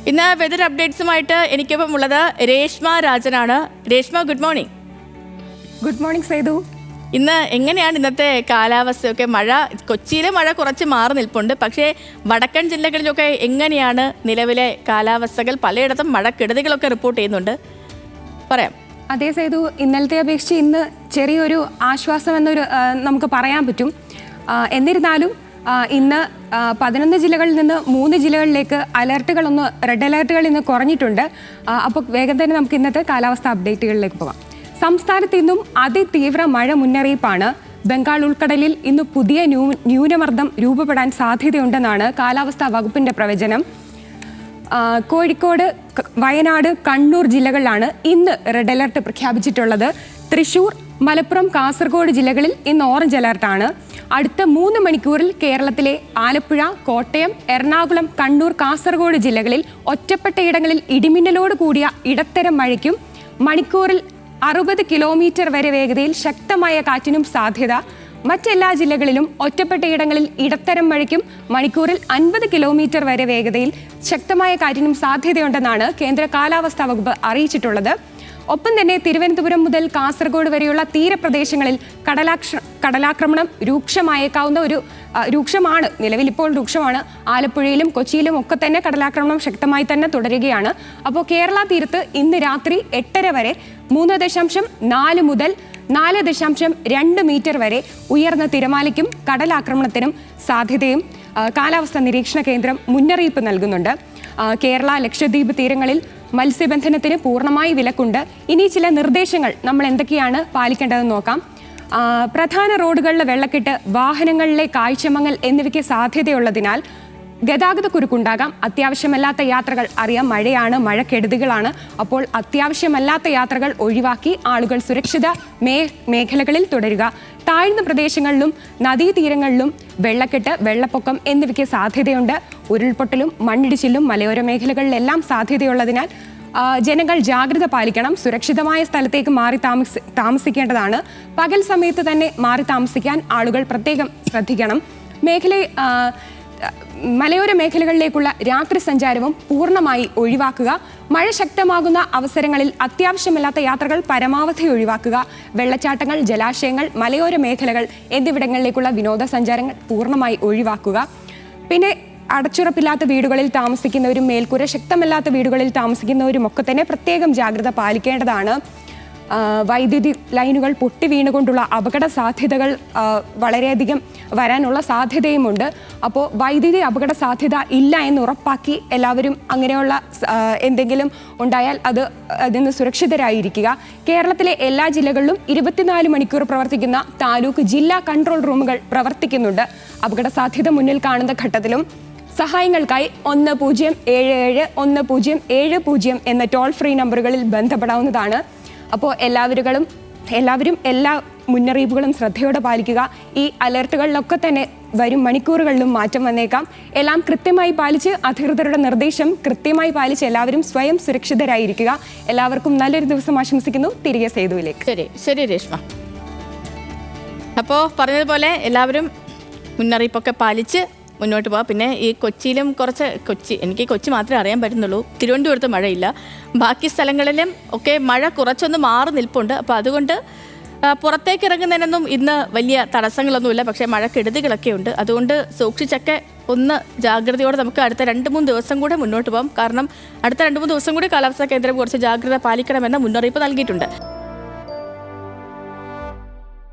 ഇന്ന് വെതർ അപ്ഡേറ്റ്സുമായിട്ട് എനിക്കൊപ്പം ഉള്ളത് രേഷ്മ രാജനാണ്. Reshma, good morning. Good morning Sethu. ഇന്ന് എങ്ങനെയാണ് ഇന്നത്തെ കാലാവസ്ഥയൊക്കെ? കൊച്ചിയിലെ മഴ കുറച്ച് മാറി നിൽപ്പുണ്ട്, പക്ഷേ വടക്കൻ ജില്ലകളിലൊക്കെ എങ്ങനെയാണ് നിലവിലെ കാലാവസ്ഥകൾ? പലയിടത്തും മഴക്കെടുതികളൊക്കെ റിപ്പോർട്ട് ചെയ്യുന്നുണ്ട്, പറയാം. അതേ സേതു, ഇന്നലത്തെ അപേക്ഷിച്ച് ഇന്ന് ചെറിയൊരു ആശ്വാസം എന്നൊരു നമുക്ക് പറയാൻ പറ്റും. എന്നിരുന്നാലും ഇന്ന് 11 ജില്ലകളിൽ നിന്ന് 3 ജില്ലകളിലേക്ക് റെഡ് അലേർട്ടുകൾ ഇന്ന് കുറഞ്ഞിട്ടുണ്ട്. അപ്പോൾ വേഗം തന്നെ നമുക്ക് ഇന്നത്തെ കാലാവസ്ഥ അപ്ഡേറ്റുകളിലേക്ക് പോകാം. സംസ്ഥാനത്ത് ഇന്നും അതിതീവ്ര മഴ മുന്നറിയിപ്പാണ്. ബംഗാൾ ഉൾക്കടലിൽ ഇന്ന് പുതിയ ന്യൂനമർദ്ദം രൂപപ്പെടാൻ സാധ്യതയുണ്ടെന്നാണ് കാലാവസ്ഥാ വകുപ്പിന്റെ പ്രവചനം. കോഴിക്കോട്, വയനാട്, കണ്ണൂർ ജില്ലകളിലാണ് ഇന്ന് റെഡ് അലർട്ട് പ്രഖ്യാപിച്ചിട്ടുള്ളത്. തൃശൂർ, മലപ്പുറം, കാസർഗോഡ് ജില്ലകളിൽ ഇന്ന് ഓറഞ്ച് അലർട്ടാണ്. അടുത്ത 3 മണിക്കൂറിൽ കേരളത്തിലെ ആലപ്പുഴ, കോട്ടയം, എറണാകുളം, കണ്ണൂർ, കാസർഗോഡ് ജില്ലകളിൽ ഒറ്റപ്പെട്ട ഇടങ്ങളിൽ ഇടിമിന്നലോട് കൂടിയ ഇടത്തരം മഴയ്ക്കും മണിക്കൂറിൽ 60 കിലോമീറ്റർ വരെ വേഗതയിൽ ശക്തമായ കാറ്റിനും സാധ്യത. മറ്റെല്ലാ ജില്ലകളിലും ഒറ്റപ്പെട്ട ഇടങ്ങളിൽ ഇടത്തരം മഴയ്ക്കും മണിക്കൂറിൽ 50 കിലോമീറ്റർ വരെ വേഗതയിൽ ശക്തമായ കാറ്റിനും സാധ്യതയുണ്ടെന്നാണ് കേന്ദ്ര കാലാവസ്ഥാ വകുപ്പ് അറിയിച്ചിട്ടുള്ളത്. ഒപ്പം തന്നെ തിരുവനന്തപുരം മുതൽ കാസർഗോഡ് വരെയുള്ള തീരപ്രദേശങ്ങളിൽ കടലാക്രമണം രൂക്ഷമാണ്. നിലവിലിപ്പോൾ രൂക്ഷമാണ്. ആലപ്പുഴയിലും കൊച്ചിയിലും ഒക്കെ തന്നെ കടലാക്രമണം ശക്തമായി തന്നെ തുടരുകയാണ്. അപ്പോൾ കേരള തീരത്ത് ഇന്ന് രാത്രി 8:30 വരെ 3.4 മുതൽ 4.2 മീറ്റർ വരെ ഉയർന്ന തിരമാലയ്ക്കും കടലാക്രമണത്തിനും സാധ്യതയും കാലാവസ്ഥാ നിരീക്ഷണ കേന്ദ്രം മുന്നറിയിപ്പ് നൽകുന്നുണ്ട്. കേരള, ലക്ഷദ്വീപ് തീരങ്ങളിൽ മത്സ്യബന്ധനത്തിന് പൂർണ്ണമായി വിലക്കുണ്ട്. ഇനി ചില നിർദ്ദേശങ്ങൾ നമ്മൾ എന്തൊക്കെയാണ് പാലിക്കേണ്ടതെന്ന് നോക്കാം. പ്രധാന റോഡുകളിലെ വെള്ളക്കെട്ട്, വാഹനങ്ങളിലെ കാഴ്ചമങ്ങൽ എന്നിവയ്ക്ക് സാധ്യതയുള്ളതിനാൽ ഗതാഗതക്കുരുക്കുണ്ടാകാം. അത്യാവശ്യമല്ലാത്ത യാത്രകൾ, അറിയാം മഴയാണ്, മഴക്കെടുതികളാണ്. അപ്പോൾ അത്യാവശ്യമല്ലാത്ത യാത്രകൾ ഒഴിവാക്കി ആളുകൾ സുരക്ഷിത മേഖലകളിൽ തുടരുക. താഴ്ന്ന പ്രദേശങ്ങളിലും നദീതീരങ്ങളിലും വെള്ളക്കെട്ട്, വെള്ളപ്പൊക്കം എന്നിവയ്ക്ക് സാധ്യതയുണ്ട്. ഉരുൾപൊട്ടലും മണ്ണിടിച്ചിലും മലയോര മേഖലകളിലെല്ലാം സാധ്യതയുള്ളതിനാൽ ജനങ്ങൾ ജാഗ്രത പാലിക്കണം. സുരക്ഷിതമായ സ്ഥലത്തേക്ക് മാറി താമസിക്കേണ്ടതാണ്. പകൽ സമയത്ത് തന്നെ മാറി താമസിക്കാൻ ആളുകൾ പ്രത്യേകം ശ്രദ്ധിക്കണം. മലയോര മേഖലകളിലേക്കുള്ള രാത്രി സഞ്ചാരവും പൂർണ്ണമായി ഒഴിവാക്കുക. മഴ ശക്തമാകുന്ന അവസരങ്ങളിൽ അത്യാവശ്യമല്ലാത്ത യാത്രകൾ പരമാവധി ഒഴിവാക്കുക. വെള്ളച്ചാട്ടങ്ങൾ, ജലാശയങ്ങൾ, മലയോര മേഖലകൾ എന്നിവിടങ്ങളിലേക്കുള്ള വിനോദസഞ്ചാരങ്ങൾ പൂർണ്ണമായി ഒഴിവാക്കുക. പിന്നെ അടച്ചുറപ്പില്ലാത്ത വീടുകളിൽ താമസിക്കുന്നവരും മേൽക്കൂര ശക്തമല്ലാത്ത വീടുകളിൽ താമസിക്കുന്നവരും ഒക്കെ തന്നെ പ്രത്യേകം ജാഗ്രത പാലിക്കേണ്ടതാണ്. വൈദ്യുതി ലൈനുകൾ പൊട്ടി വീണുകൊണ്ടുള്ള അപകട സാധ്യതകൾ വളരെയധികം വരാനുള്ള സാധ്യതയുമുണ്ട്. അപ്പോൾ വൈദ്യുതി അപകട സാധ്യത ഇല്ല എന്ന് ഉറപ്പാക്കി എല്ലാവരും അങ്ങനെയുള്ള എന്തെങ്കിലും ഉണ്ടായാൽ അതിന് സുരക്ഷിതരായിരിക്കുക. കേരളത്തിലെ എല്ലാ ജില്ലകളിലും 24 മണിക്കൂർ പ്രവർത്തിക്കുന്ന താലൂക്ക്, ജില്ലാ കൺട്രോൾ റൂമുകൾ പ്രവർത്തിക്കുന്നുണ്ട്. അപകട സാധ്യത മുന്നിൽ കാണുന്ന ഘട്ടത്തിലും സഹായങ്ങൾക്കായി 1077 1070 എന്ന ടോൾ ഫ്രീ നമ്പറുകളിൽ ബന്ധപ്പെടാവുന്നതാണ്. അപ്പോൾ എല്ലാവരും എല്ലാ മുന്നറിയിപ്പുകളും ശ്രദ്ധയോടെ പാലിക്കുക. ഈ അലർട്ടുകളിലൊക്കെ തന്നെ വരും മണിക്കൂറുകളിലും മാറ്റം വന്നേക്കാം. എല്ലാം കൃത്യമായി പാലിച്ച്, അധികൃതരുടെ നിർദ്ദേശം കൃത്യമായി പാലിച്ച് എല്ലാവരും സ്വയം സുരക്ഷിതരായിരിക്കുക. എല്ലാവർക്കും നല്ലൊരു ദിവസം ആശംസിക്കുന്നു. തിരികെ സേതുവിലേക്ക്. ശരി രേഷ്മ. അപ്പോൾ പറഞ്ഞതുപോലെ എല്ലാവരും മുന്നറിയിപ്പൊക്കെ പാലിച്ച് മുന്നോട്ട് പോകാം. പിന്നെ ഈ കൊച്ചിയിലും എനിക്ക് കൊച്ചി മാത്രമേ അറിയാൻ പറ്റുന്നുള്ളൂ. തിരുവനന്തപുരത്ത് മഴയില്ല. ബാക്കി സ്ഥലങ്ങളിലും ഒക്കെ മഴ കുറച്ചൊന്ന് മാറി നിൽപ്പുണ്ട്. അപ്പോൾ അതുകൊണ്ട് പുറത്തേക്ക് ഇറങ്ങുന്നതിനൊന്നും ഇന്ന് വലിയ തടസ്സങ്ങളൊന്നുമില്ല. പക്ഷേ മഴക്കെടുതികളൊക്കെ ഉണ്ട്. അതുകൊണ്ട് സൂക്ഷിച്ചൊക്കെ ഒന്ന് ജാഗ്രതയോടെ നമുക്ക് അടുത്ത 2-3 ദിവസം കൂടെ മുന്നോട്ട് പോകാം. കാരണം അടുത്ത 2-3 ദിവസം കൂടി കാലാവസ്ഥാ കേന്ദ്രം കുറച്ച് ജാഗ്രത പാലിക്കണമെന്ന മുന്നറിയിപ്പ് നൽകിയിട്ടുണ്ട്.